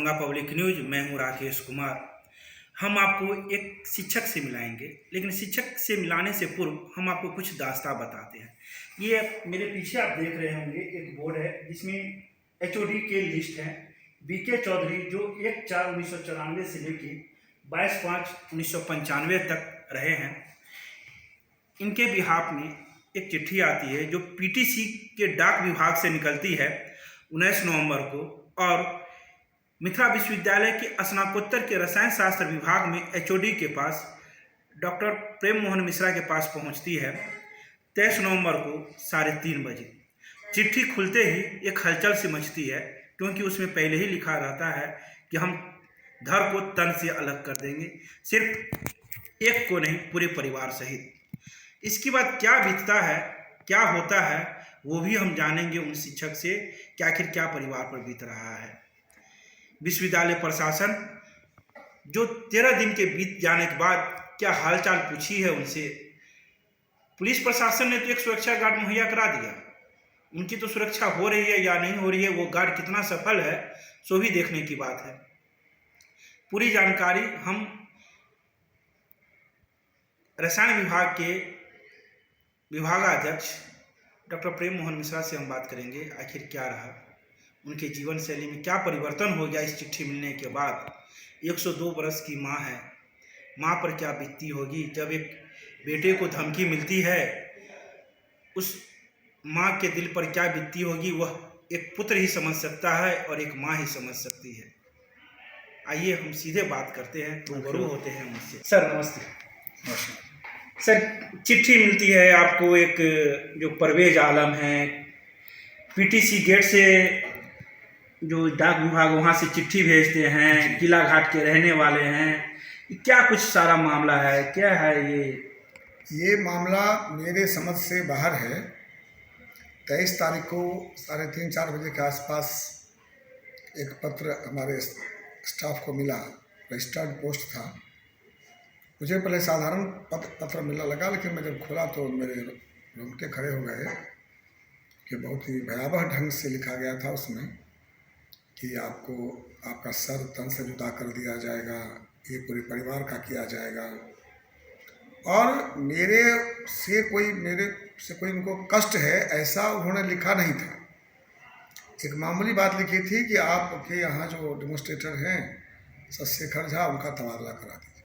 Darbhanga public news. मैं हूं राकेश कुमार। हम आपको एक शिक्षक से मिलाएंगे, लेकिन शिक्षक से मिलाने से पूर्व हम आपको कुछ दास्तां बताते हैं। ये मेरे पीछे आप देख रहे होंगे एक बोर्ड है जिसमें HOD के लिस्ट है। BK चौधरी जो 1/4/1994 से लेकर 22/5/1995 तक रहे हैं, इनके बिहाफ में एक चिट्ठी आती है जो PTC के डाक विभाग से निकलती है 19 नवंबर को, और मिथिला विश्वविद्यालय के स्नातकोत्तर के रसायन शास्त्र विभाग में HOD के पास डॉक्टर प्रेम मोहन मिश्रा के पास पहुंचती है 23 नवंबर को 3:30 बजे। चिट्ठी खुलते ही एक हलचल सी मचती है, क्योंकि उसमें पहले ही लिखा रहता है कि हम धर को तन से अलग कर देंगे, सिर्फ एक को नहीं, पूरे परिवार सहित। इसके बाद क्या बीतता है, क्या होता है, वो भी हम जानेंगे उन शिक्षक से कि आखिर क्या परिवार पर बीत रहा है। विश्वविद्यालय प्रशासन जो 13 दिन के बीत जाने के बाद क्या हालचाल पूछी है उनसे। पुलिस प्रशासन ने तो एक सुरक्षा गार्ड मुहैया करा दिया, उनकी तो सुरक्षा हो रही है या नहीं हो रही है, वो गार्ड कितना सफल है, सो भी देखने की बात है। पूरी जानकारी हम रसायन विभाग के विभागाध्यक्ष डॉक्टर प्रेम मोहन मिश्रा से हम बात करेंगे। आखिर क्या रहा, उनके जीवन शैली में क्या परिवर्तन हो गया इस चिट्ठी मिलने के बाद। 102 वर्ष की माँ है, माँ पर क्या बीतती होगी जब एक बेटे को धमकी मिलती है। उस माँ के दिल पर क्या बीतती होगी, वह एक पुत्र ही समझ सकता है और एक माँ ही समझ सकती है। आइए हम सीधे बात करते हैं, रूबरू होते हैं उनसे। सर नमस्ते। सर, चिट्ठी मिलती है आपको, एक जो परवेज आलम है PTC गेट से, जो डाक विभाग वहाँ से चिट्ठी भेजते हैं, किला घाट के रहने वाले हैं, क्या कुछ सारा मामला है, क्या है ये मामला मेरे समझ से बाहर है। 23 तारीख को 3:30-4 बजे के आसपास एक पत्र हमारे स्टाफ को मिला, रजिस्टर्ड पोस्ट था। मुझे पहले साधारण पत्र मिलने लगा, लेकिन मैं जब खोला तो मेरे रोंगटे खड़े हो गए कि बहुत ही भयावह ढंग से लिखा गया था उसमें कि आपका सर तन से जुदा कर दिया जाएगा, ये पूरे परिवार का किया जाएगा, और मेरे से कोई उनको कष्ट है ऐसा उन्होंने लिखा नहीं था। एक मामूली बात लिखी थी कि आपके यहाँ जो डेमोन्स्ट्रेटर हैं शशिशेखर झा, उनका तबादला करा दीजिए।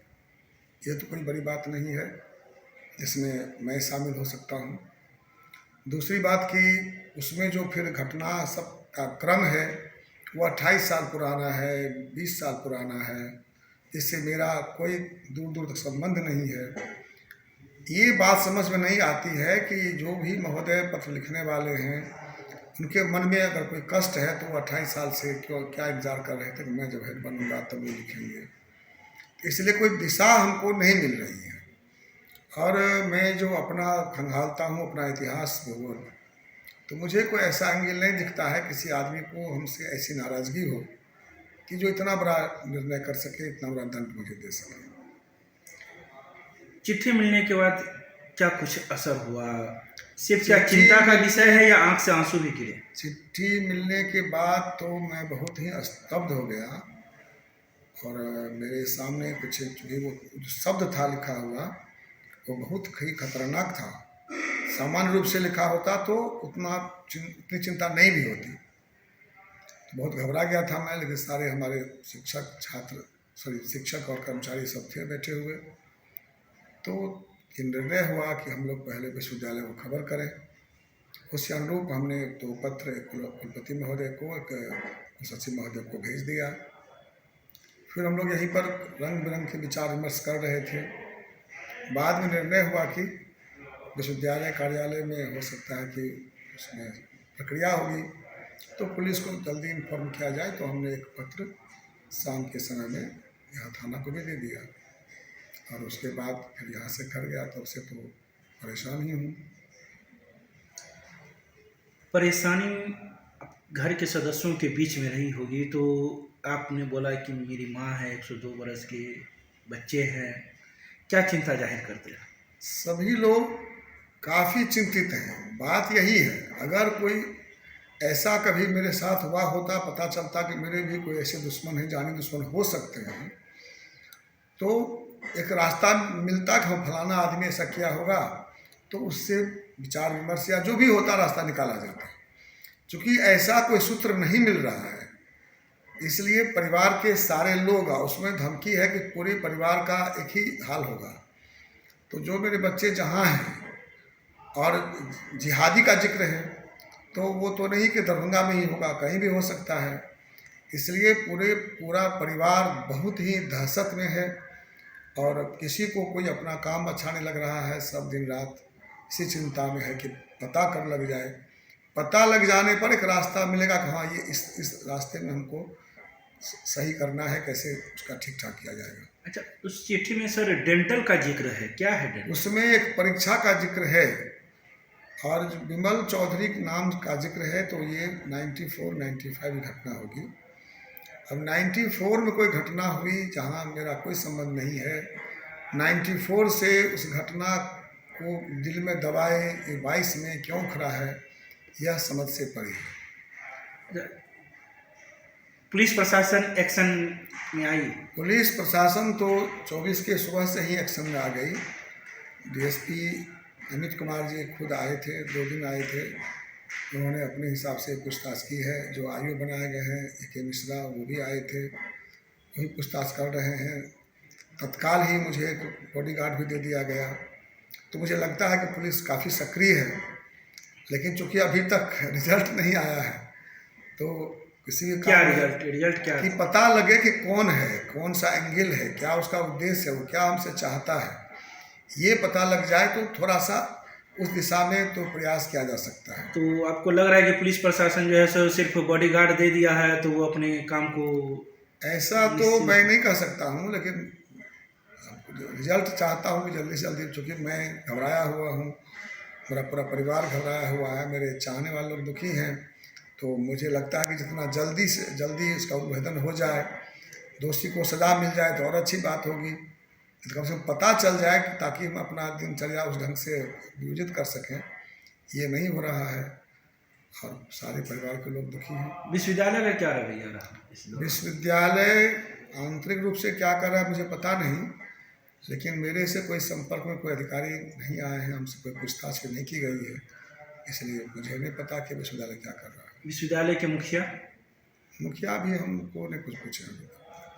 ये तो कोई बड़ी बात नहीं है जिसमें मैं शामिल हो सकता हूँ। दूसरी बात कि उसमें जो फिर घटना सब का क्रम है वो 28 साल पुराना है, 20 साल पुराना है, इससे मेरा कोई दूर दूर तक संबंध नहीं है। ये बात समझ में नहीं आती है कि जो भी महोदय पत्र लिखने वाले हैं उनके मन में अगर कोई कष्ट है तो वो 28 साल से क्या इंतजार कर रहे थे कि मैं जब हेड बनूंगा तब वो लिखेंगे। इसलिए कोई दिशा हमको नहीं मिल रही है। और मैं जो अपना खंगालता हूँ अपना इतिहास भूगोल, तो मुझे कोई ऐसा एंगल नहीं दिखता है किसी आदमी को हमसे ऐसी नाराज़गी हो कि जो इतना बड़ा निर्णय कर सके, इतना बड़ा दंड मुझे दे सके। चिट्ठी मिलने के बाद क्या कुछ असर हुआ? सिर्फ क्या चिंता का विषय है या आंख से आंसू भी गिरे? चिट्ठी मिलने के बाद तो मैं बहुत ही स्तब्ध हो गया, और मेरे सामने कुछ भी वो जो शब्द था लिखा हुआ वो बहुत ही खतरनाक था। सामान्य रूप से लिखा होता तो उतनी चिंता नहीं भी होती। तो बहुत घबरा गया था मैं, लेकिन सारे हमारे शिक्षक और कर्मचारी सब थे बैठे हुए। तो ये निर्णय हुआ कि हम लोग पहले विश्वविद्यालय को खबर करें। उस अनुरूप हमने तो पत्र कुलपति महोदय को, एक सचिव महोदय को भेज दिया। फिर हम लोग यहीं पर रंग बिरंग के विचार विमर्श कर रहे थे। बाद में निर्णय हुआ कि विश्वविद्यालय कार्यालय में हो सकता है कि उसमें प्रक्रिया होगी, तो पुलिस को जल्दी इन्फॉर्म किया जाए। तो हमने एक पत्र शाम के समय में यहाँ थाना को भी दे दिया, और उसके बाद फिर यहाँ से घर गया। तब से तो परेशान ही हूँ। परेशानी घर के सदस्यों के बीच में रही होगी। तो आपने बोला कि मेरी माँ है, 102 वर्ष के बच्चे हैं, क्या चिंता जाहिर करते हैं? सभी लोग काफ़ी चिंतित हैं। बात यही है, अगर कोई ऐसा कभी मेरे साथ हुआ होता, पता चलता कि मेरे भी कोई ऐसे दुश्मन हैं, जानी दुश्मन हो सकते हैं, तो एक रास्ता मिलता कि हम फलाना आदमी ऐसा किया होगा, तो उससे विचार विमर्श या जो भी होता रास्ता निकाला जाता है। चूँकि ऐसा कोई सूत्र नहीं मिल रहा है, इसलिए परिवार के सारे लोग, उसमें धमकी है कि पूरे परिवार का एक ही हाल होगा। तो जो मेरे बच्चे जहाँ हैं, और जिहादी का जिक्र है, तो वो तो नहीं कि दरभंगा में ही होगा, कहीं भी हो सकता है। इसलिए पूरा परिवार बहुत ही दहशत में है, और किसी को कोई अपना काम अच्छा नहीं लग रहा है। सब दिन रात इसी चिंता में है कि पता कब लग जाए। पता लग जाने पर एक रास्ता मिलेगा कि हाँ, ये इस रास्ते में हमको सही करना है, कैसे उसका ठीक ठाक किया जाएगा। अच्छा, उस चिट्ठी में सर डेंटल का जिक्र है, क्या है डेंटल? उसमें एक परीक्षा का जिक्र है, और विमल चौधरी के नाम का जिक्र है, तो ये 94-95 घटना होगी। अब 94 में कोई घटना हुई जहाँ मेरा कोई संबंध नहीं है। 94 से उस घटना को दिल में दबाए, ये 22 में क्यों खड़ा है, यह समझ से परे है। पुलिस प्रशासन एक्शन में आई? पुलिस प्रशासन तो 24 के सुबह से ही एक्शन में आ गई। डीएसपी अमित कुमार जी खुद आए थे, 2 दिन आए थे। उन्होंने अपने हिसाब से पूछताछ की है। जो आयु बनाए गए हैं AK मिश्रा, वो भी आए थे, वही पूछताछ कर रहे हैं। तत्काल ही मुझे एक बॉडीगार्ड भी दे दिया गया। तो मुझे लगता है कि पुलिस काफ़ी सक्रिय है, लेकिन चूंकि अभी तक रिजल्ट नहीं आया है, तो किसी क्या रिजल्ट क्या कि पता लगे कि कौन है, कौन सा एंगल है, क्या उसका उद्देश्य है, वो क्या हमसे चाहता है, ये पता लग जाए तो थोड़ा सा उस दिशा में तो प्रयास किया जा सकता है। तो आपको लग रहा है कि पुलिस प्रशासन जो है सो सिर्फ बॉडीगार्ड दे दिया है, तो वो अपने काम को? ऐसा तो मैं नहीं कह सकता हूँ, लेकिन रिजल्ट चाहता हूँ कि जल्दी से जल्दी, चूँकि मैं घबराया हुआ हूँ, मेरा पूरा परिवार घबराया हुआ है, मेरे चाहने वाले लोग दुखी हैं। तो मुझे लगता है कि जितना जल्दी से जल्दी इसका उद्भेदन हो जाए, दोषी को सज़ा मिल जाए तो और अच्छी बात होगी। कम से कम पता चल जाए कि ताकि हम अपना दिनचर्या उस ढंग से नियोजित कर सकें। ये नहीं हो रहा है, और सारे परिवार के लोग दुखी हैं। विश्वविद्यालय का क्या रवैया रहा? विश्वविद्यालय आंतरिक रूप से क्या कर रहा है मुझे पता नहीं, लेकिन मेरे से कोई संपर्क में कोई अधिकारी नहीं आए हैं, हमसे कोई पूछताछ नहीं की गई है, इसलिए मुझे नहीं पता कि विश्वविद्यालय क्या कर रहा है। विश्वविद्यालय के मुखिया भी हमको नहीं कुछ पूछे,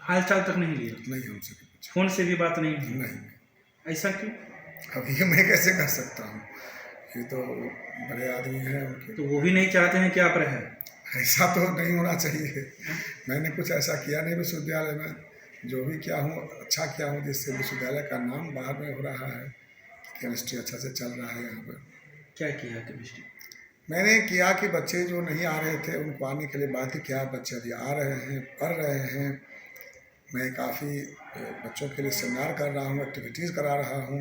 हाल चाल तक नहीं लिया? नहीं, हमसे नहीं पूछा। फोन से भी बात नहीं? नहीं। ऐसा क्यों? अब ये मैं कैसे कर सकता हूँ, ये तो बड़े आदमी हैं उनके। तो वो भी नहीं चाहते हैं कि आप रहें? ऐसा तो नहीं होना चाहिए। मैंने कुछ ऐसा किया नहीं विश्वविद्यालय में। जो भी किया हूँ अच्छा किया हूँ, जिससे विश्वविद्यालय का नाम बाहर में हो रहा है। केमिस्ट्री अच्छा से चल रहा है यहाँ पर। क्या किया केमिस्ट्री? मैंने किया कि बच्चे जो नहीं आ रहे थे उनको आने के लिए बाध्य किया। बच्चे अभी आ रहे हैं, पढ़ रहे हैं। मैं काफ़ी बच्चों के लिए सेमिनार कर रहा हूँ, एक्टिविटीज़ करा रहा हूँ।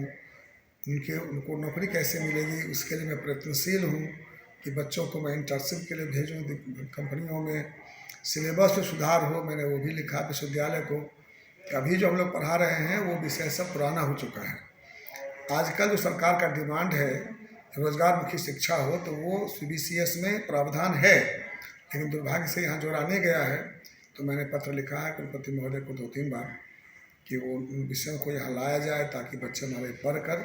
उनको नौकरी कैसे मिलेगी उसके लिए मैं प्रयत्नशील हूँ कि बच्चों को मैं इंटर्नशिप के लिए भेजूँ कंपनियों में। सिलेबस में सुधार हो, मैंने वो भी लिखा विश्वविद्यालय को कि अभी जो हम लोग पढ़ा रहे हैं वो विषय सब पुराना हो चुका है। आजकल जो सरकार का डिमांड है रोजगारमुखी शिक्षा हो, तो वो CBCS में प्रावधान है, लेकिन दुर्भाग्य से यहाँ जोड़ा नहीं गया है। तो मैंने पत्र लिखा है कुलपति महोदय को 2-3 बार कि वो उन विषयों को यहाँ लाया जाए, ताकि बच्चे हमारे पढ़कर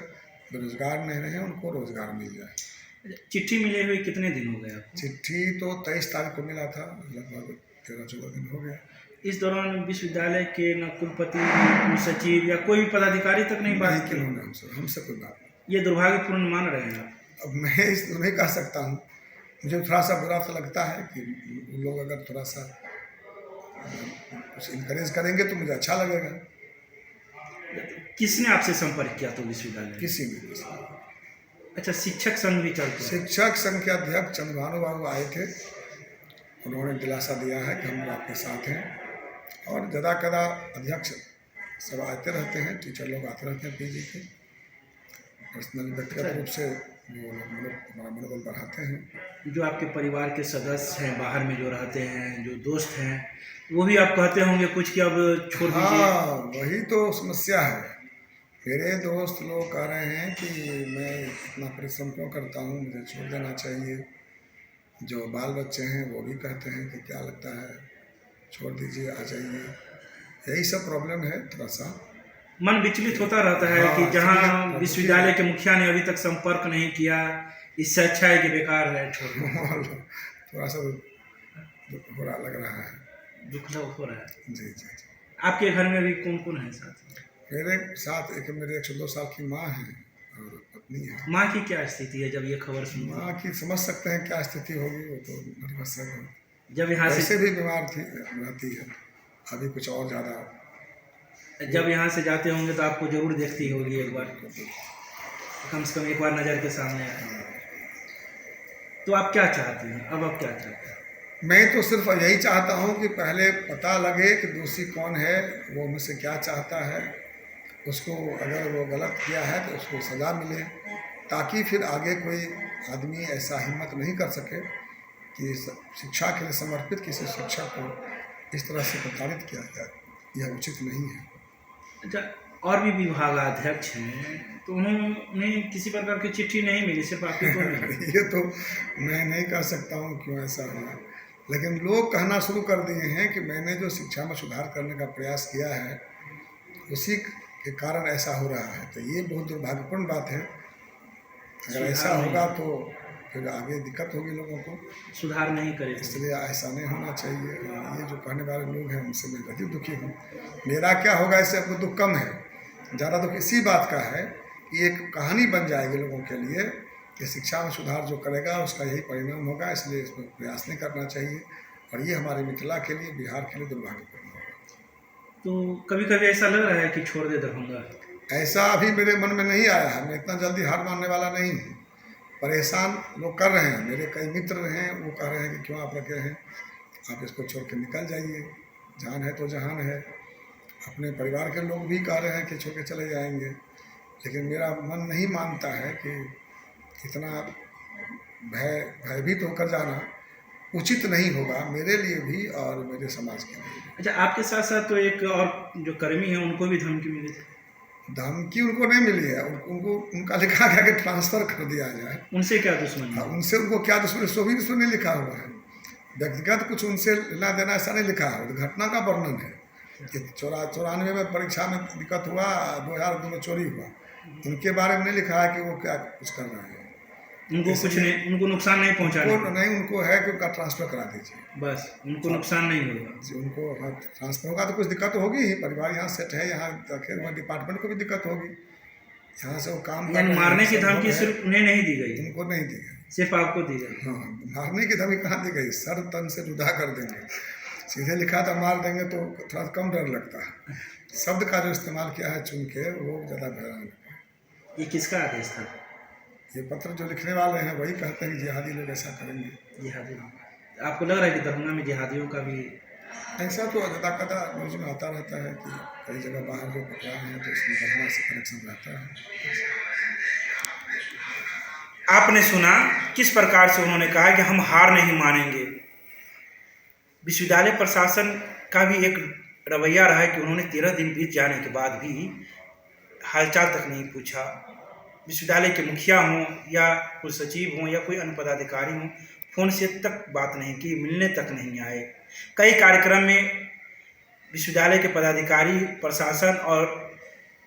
बेरोजगार नहीं रहे, उनको रोजगार मिल जाए। चिट्ठी मिले हुए कितने दिन हो गए आपको? चिट्ठी तो 23 तारीख को मिला था, लगभग 13-14 दिन हो गया। इस दौरान विश्वविद्यालय के न कुलपति, न सचिव या कोई भी पदाधिकारी तक नहीं बात की? हमसे कोई बात नहीं। ये दुर्भाग्यपूर्ण मान रहे हैं आप? अब मैं इसको नहीं कह सकता हूँ। मुझे थोड़ा सा बुरा सा लगता है कि लोग अगर थोड़ा सा कुछ इनकरेज करेंगे तो मुझे अच्छा लगेगा। किसने आपसे संपर्क किया तो विश्वविद्यालय? किसी ने। अच्छा, शिक्षक संघ भी चलते हैं? शिक्षक संघ के अध्यक्ष चंद्रभानु बाबू आए थे, उन्होंने दिलासा दिया है कि हम लोग आपके साथ हैं। और ज़्यादा अध्यक्ष सब आते रहते हैं, टीचर लोग आते रहते हैं PG के। पर्सनल व्यक्तिगत रूप से वो लोग हमारा मनोबल बढ़ाते हैं। जो आपके परिवार के सदस्य हैं बाहर में जो रहते हैं, जो दोस्त हैं, वो भी आप कहते होंगे कुछ कि अब छोड़ दीजिए? हाँ, वही तो समस्या है। मेरे दोस्त लोग कह रहे हैं कि मैं इतना परिश्रम क्यों करता हूँ, मुझे छोड़ देना चाहिए। जो बाल बच्चे हैं वो भी कहते हैं कि क्या लगता है, छोड़ दीजिए, आ जाइए। यही सब प्रॉब्लम है थोड़ा सा। मन विचलित होता रहता है हाँ, कि जहाँ इसलिए विश्वविद्यालय के मुखिया ने अभी तक संपर्क नहीं किया, इससे अच्छा है कि बेकार है, छोड़ दो। थोड़ा सा बुरा लग रहा है। दुख हो रहा है। जी जी जी। आपके घर में भी कौन कौन है साथ में? मेरे साथ मेरे 102 साल की माँ है और पत्नी है। माँ की क्या स्थिति है जब ये खबर सुनी? माँ की समझ सकते हैं क्या स्थिति होगी, वो तो नर्वस है बहुत। जब यहाँ वैसे से भी बीमार थी, रहती है, अभी कुछ और ज़्यादा। जब यहाँ से जाते होंगे तो आपको जरूर देखती होगी एक बार, कम से कम एक बार नज़र के सामने आए। तो आप क्या चाहते हैं अब? आप क्या चाहते हैं? मैं तो सिर्फ यही चाहता हूँ कि पहले पता लगे कि दोषी कौन है, वो मुझसे क्या चाहता है, उसको अगर वो गलत किया है तो उसको सज़ा मिले, ताकि फिर आगे कोई आदमी ऐसा हिम्मत नहीं कर सके कि शिक्षा के लिए समर्पित किसी शिक्षक को इस तरह से प्रताड़ित किया जाए। यह उचित नहीं है। अच्छा, और भी विभागाध्यक्ष हैं तो उन्हें किसी प्रकार की चिट्ठी नहीं मिली, सिर्फ आपकी को मिली? ये तो मैं नहीं कह सकता हूँ क्यों ऐसा हुआ, लेकिन लोग कहना शुरू कर दिए हैं कि मैंने जो शिक्षा में सुधार करने का प्रयास किया है उसी के कारण ऐसा हो रहा है। तो ये बहुत दुर्भाग्यपूर्ण बात है। अगर ऐसा होगा तो फिर आगे दिक्कत होगी लोगों को, सुधार नहीं करेगा। इसलिए ऐसा नहीं होना चाहिए। ये जो कहने वाले लोग हैं उनसे मैं अधिक दुखी हूँ। मेरा क्या होगा इससे आपको दुख कम है, ज़्यादा दुख इसी बात का है कि एक कहानी बन जाएगी लोगों के लिए कि शिक्षा में सुधार जो करेगा उसका यही परिणाम होगा, इसलिए इसमें प्रयास नहीं करना चाहिए। और ये हमारे मिथिला के लिए, बिहार के लिए दुर्भाग्यपूर्ण होगा। तो कभी कभी ऐसा लग रहा है कि छोड़ दे दरभंगा? ऐसा अभी मेरे मन में नहीं आया है। मैं इतना जल्दी हार मानने वाला नहीं हूँ। परेशान लोग कर रहे हैं, मेरे कई मित्र हैं, वो कह रहे हैं कि क्यों आप रखे हैं, आप इसको छोड़ के निकल जाइए, जान है तो जहान है। अपने परिवार के लोग भी कह रहे हैं कि छोड़ के चले जाएंगे, लेकिन मेरा मन नहीं मानता है कि इतना भयभीत होकर जाना उचित नहीं होगा मेरे लिए भी और मेरे समाज के लिए भी। अच्छा, आपके साथ साथ तो एक और जो कर्मी है उनको भी धमकी मिली थी? धमकी उनको नहीं मिली है, उनको उनका लिखा गया कि ट्रांसफ़र कर दिया जाए। उनसे क्या दुश्मनी है? उनसे उनको क्या दुश्मनी, सो भी दुश्मनी लिखा हुआ है। व्यक्तिगत कुछ उनसे लेना देना ऐसा नहीं लिखा है। घटना का वर्णन है कि 94 में परीक्षा में दिक्कत हुआ, 2002 में चोरी हुआ। उनके बारे में नहीं लिखा है कि वो क्या कुछ कर रहे हैं। उनको कुछ नहीं, उनको नुकसान नहीं पहुंचाना नहीं, उनको है कि उनका ट्रांसफ़र करा दीजिए, बस उनको नुकसान नहीं होगा। उनको ट्रांसफ़र होगा तो कुछ दिक्कत होगी ही। परिवार यहाँ सेट है, यहाँ रखे हुए डिपार्टमेंट को भी दिक्कत होगी। यहाँ से वो काम मारने की धमकी सिर्फ उन्हें नहीं दी गई? उनको नहीं दी गई, सिर्फ आपको दी गई? हाँ, मारने की धमकी कहाँ दी गई? सर तन से जुदा कर देंगे। सीधे लिखा था मार देंगे तो थोड़ा कम डर लगता है। शब्द का जो इस्तेमाल किया है चुन के, वो ज़्यादा भयानक है। ये किसका आदेश था? ये पत्र जो लिखने वाले हैं वही कहते हैं कि जिहादी लोग ऐसा करेंगे। जिहादी? आपको लग रहा है कि दरभंगा में जिहादियों का भी? ऐसा तो अदा न्यूज में आता रहता है कि कई जगह बाहर जो पकड़ा हैं तो इसमें दरभंगा से कनेक्शन रहता है। आपने सुना किस प्रकार से उन्होंने कहा कि हम हार नहीं मानेंगे। विश्वविद्यालय प्रशासन का भी एक रवैया रहा है कि उन्होंने 13 दिन बीत जाने के बाद भी हालचाल तक नहीं पूछा। विश्वविद्यालय के मुखिया हों या कुल सचिव हों या कोई अन्य पदाधिकारी हों, फ़ोन से तक बात नहीं की, मिलने तक नहीं आए। कई कार्यक्रम में विश्वविद्यालय के पदाधिकारी, प्रशासन और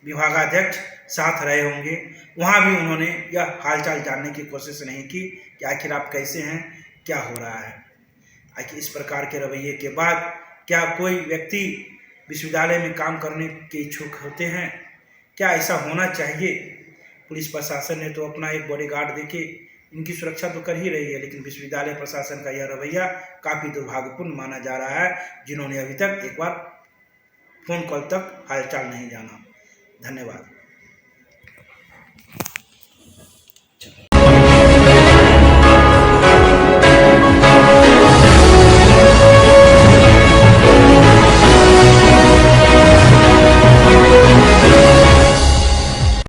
विभागाध्यक्ष साथ रहे होंगे, वहाँ भी उन्होंने यह हालचाल जानने की कोशिश नहीं की कि आखिर आप कैसे हैं, क्या हो रहा है। आखिर इस प्रकार के रवैये के बाद क्या कोई व्यक्ति विश्वविद्यालय में काम करने के इच्छुक होते हैं? क्या ऐसा होना चाहिए? पुलिस प्रशासन ने तो अपना एक बॉडीगार्ड देके इनकी सुरक्षा तो कर ही रही है, लेकिन विश्वविद्यालय प्रशासन का यह रवैया काफ़ी दुर्भाग्यपूर्ण माना जा रहा है, जिन्होंने अभी तक एक बार फ़ोन कॉल तक हालचाल नहीं जाना। धन्यवाद।